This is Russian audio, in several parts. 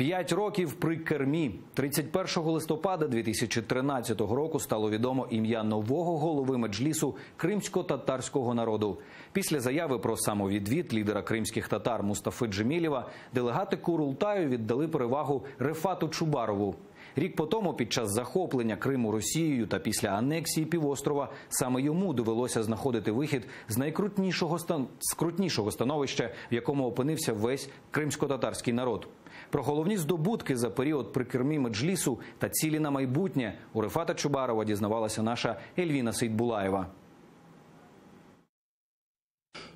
5 років при кермі. 31 листопада 2013 року стало відомо ім'я нового голови меджлісу кримсько-татарського народу. Після заяви про самовідвід лідера кримських татар Мустафи Джемілєва делегати Курултаю віддали перевагу Рефату Чубарову. Рік по тому, під час захоплення Криму Росією та після анексії півострова, саме йому довелося знаходити вихід з найскрутнішого становища, в якому опинився весь кримсько-татарський народ. Про головні здобутки за період при кермі меджлісу та цілі на майбутнє у Рефата Чубарова дізнавалася наша Ельвіна Сейдбулаєва.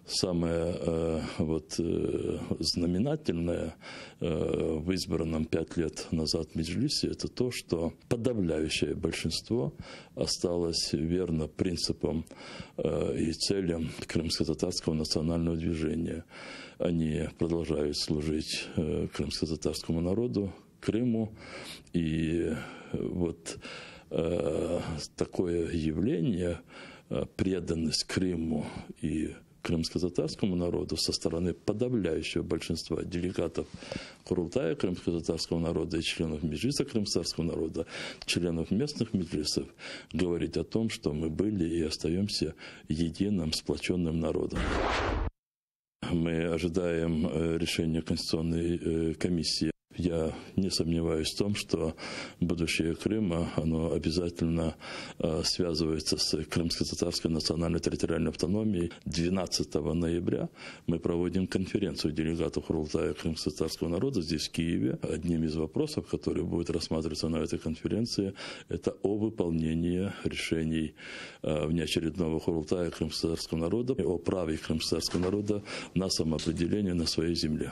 Самое знаменательное в избранном 5 лет назад меджлисе – это то, что подавляющее большинство осталось верно принципам и целям крымско-татарского национального движения. Они продолжают служить крымско-татарскому народу, Крыму. И вот такое явление, преданность Крыму и крымско-татарскому народу со стороны подавляющего большинства делегатов Курултая крымско-татарского народа и членов меджлиса крымско-татарского народа, членов местных меджлисов, говорит о том, что мы были и остаемся единым, сплоченным народом. Мы ожидаем решения Конституционной комиссии. Я не сомневаюсь в том, что будущее Крыма, оно обязательно связывается с крымско-татарской национальной территориальной автономией. 12 ноября мы проводим конференцию делегатов Курултая крымско-татарского народа здесь, в Киеве. Одним из вопросов, который будет рассматриваться на этой конференции, это о выполнении решений внеочередного Курултая крымско-татарского народа, о праве крымско-татарского народа на самоопределение на своей земле.